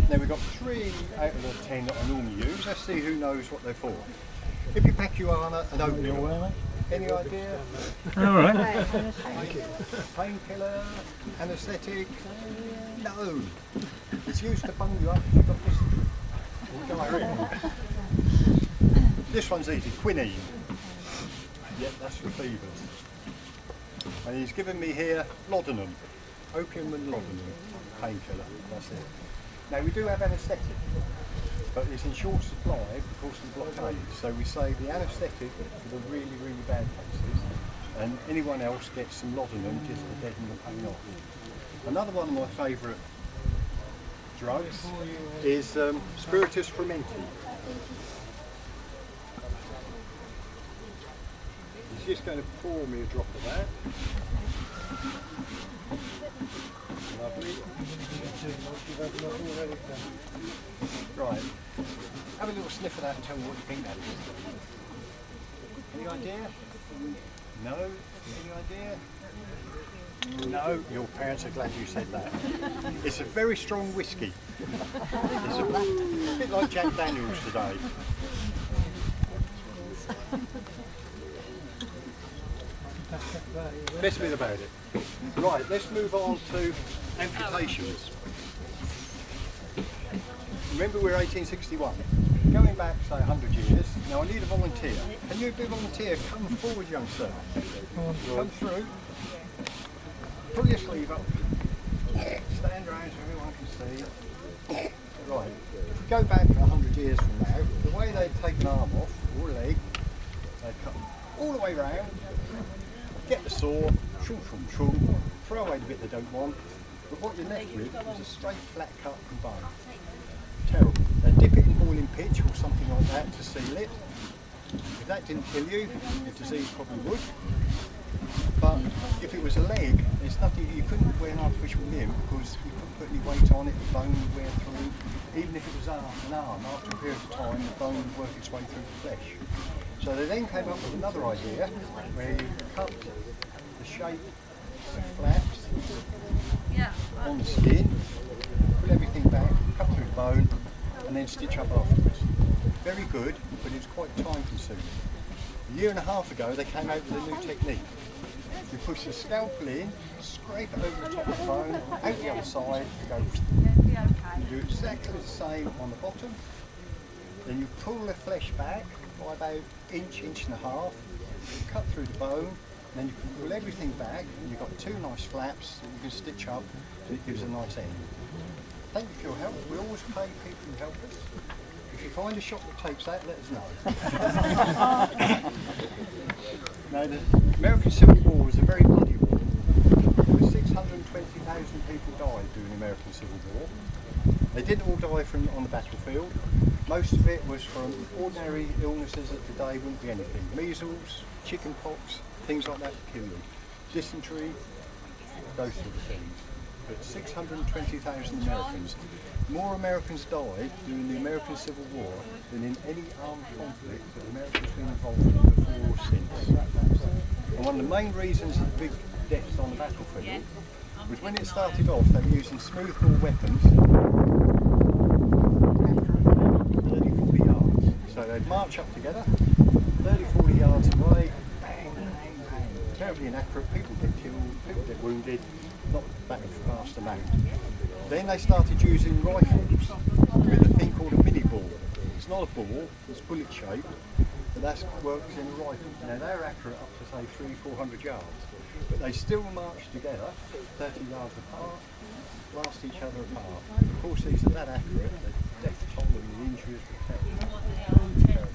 Now we've got 3 out of the 10 that I normally use. Let's see who knows what they're for. Ibuprofen and opium. Any idea? All right. Painkiller, anaesthetic? No. It's used to bung you up if you've got dysentery. This one's easy, quinine. Yep, that's for fevers. And he's given me here laudanum. Opium and laudanum. Painkiller, that's it. Now we do have anaesthetic, but it's in short supply because of the blockade. So we save the anaesthetic for the really, really bad cases, and anyone else gets some laudanum just to deaden the pain off. Another one of my favourite drugs is spiritus frumenti. He's just going to pour me a drop of that. Lovely. Right. Have a little sniff of that and tell me what you think that is. Any idea? No? Any idea? No? Your parents are glad you said that. It's a very strong whiskey. It's a bit like Jack Daniels today. Best bit about it. Right, let's move on to amputations. Remember we're 1861. Going back, say, 100 years. Now I need a volunteer. Can you be a volunteer? Come forward, young sir. Come through. Pull your sleeve up. Stand around so everyone can see. Right. If we go back 100 years from now, the way they'd take an arm off, or a leg, they'd cut all the way round, get the saw, throw away the bit they don't want, but what you're left with is a straight flat cut and bone. Terrible. They dip it in boiling pitch or something like that to seal it. If that didn't kill you, the disease probably would. But if it was a leg, there's nothing, you couldn't wear an artificial limb because you couldn't put any weight on it, the bone would wear through. Even if it was an arm, after a period of time, the bone would work its way through the flesh. So they then came up with another idea where you cut the shape of flaps on the skin, pull everything back, cut through the bone, and then stitch up afterwards. Very good, but it's quite time consuming. A year and a half ago they came out with a new technique. You push the scalpel in, scrape it over the top of the bone, out the other side, go. You do exactly the same on the bottom. Then you pull the flesh back by about inch and a half, cut through the bone, and then you can pull everything back, and you've got 2 nice flaps that you can stitch up, so it gives a nice end. Thank you for your help. We always pay people who help us. If you find a shop that takes that, let us know. Now, the American Civil War was a very bloody war. 620,000 people died during the American Civil War. They didn't all die from on the battlefield. Most of it was from ordinary illnesses that today wouldn't be anything. Measles, chicken pox, things like that would kill you. Dysentery, those sort of things. But 620,000 Americans. More Americans died during the American Civil War than in any armed conflict that America's been involved in before or since. And one of the main reasons of the big deaths on the battlefield was when it started off, they were using smoothbore weapons 30-40 yards. So they'd march up together, 30-40 yards away, bang, bang, bang. Terribly inaccurate, people get killed, people get wounded, not back and fast amount. Then they started using rifles with a thing called a mini ball. It's not a ball, it's bullet shaped, but that works in a rifle. Now they're accurate up to say 300-400 yards, but they still march together 30 yards apart, blast each other apart. Of course these are that accurate, the death toll and the injuries were terrible.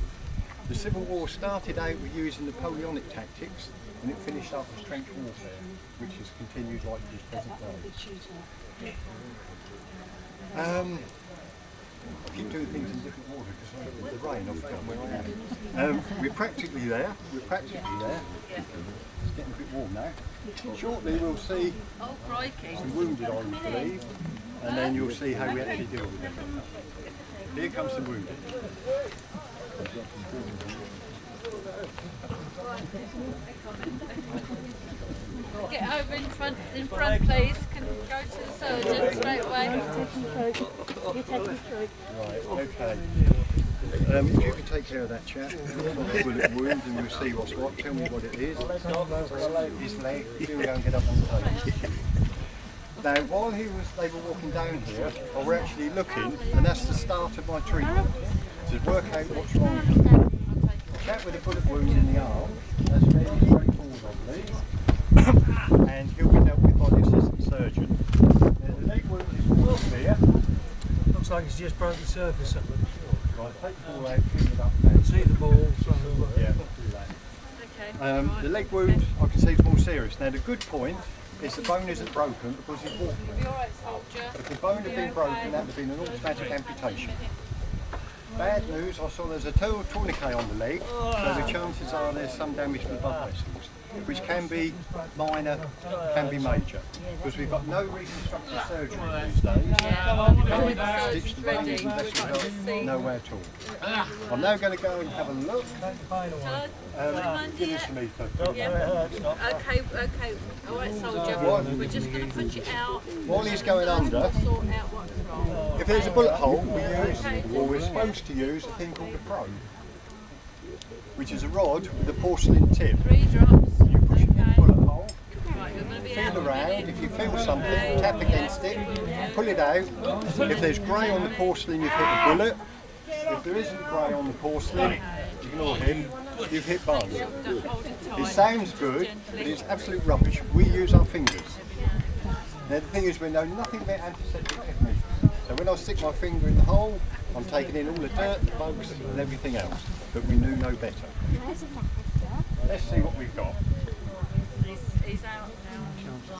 The Civil War started out with using Napoleonic tactics, and it finished up with trench warfare, which has continued like this present day. I keep doing things in different order because the rain off where I am. We're practically there. It's getting a bit warm now. Shortly we'll see some wounded, I would believe, and then you'll see how we actually deal with them. Here comes the wounded. Get over in front, please. Can you go to the surgeon straight away? Right, okay. If you can take care of that chap, bullet wound, and we'll see what's what. Tell me what it is. His leg. You can go and get up on the table. Now, while they were walking down here, we're actually looking, and that's the start of my treatment, to work out what's wrong with him. A chap with a bullet wound in the arm, that's fairly straightforward, I believe, and he'll be dealt with by the assistant surgeon. Now, the leg wound is more severe. Looks like it's just broke the surface of it. Right, take the ball out, clean it up now. See the ball, so yeah. Okay. The leg wound, I can see, is more serious. Now, the good point is the bone isn't broken because he's walking. You'll be alright, soldier. If the bone had been broken, that would have been an automatic amputation. Bad news, I saw there's a tourniquet on the leg, so the chances are there's some damage to the blood vessels, which can be minor, can be major, because we've got no reconstructive surgery these days. Stitch the bone in vessel, nowhere at all. I'm now going to go and have a look. Give me some ether. Okay. Alright, soldier. We're just going to put you out. While he's going under, Sort out what's wrong. if there's a bullet hole, we use, or we're supposed to use, a thing called a probe, which is a rod with a porcelain tip. 3 drops. You push it in the bullet hole, Right, you're going to be feel out. around, if you feel something, tap against it, pull it out. If there's grey on the porcelain, you've hit the bullet. If there isn't grey on the porcelain, ignore him, you've hit bone. It sounds good, but it's absolute rubbish. We use our fingers. Now the thing is, we know nothing about antiseptic techniques. So when I stick my finger in the hole, I'm taking in all the dirt, the bugs and everything else. But we knew no better. Let's see what we've got. He's out.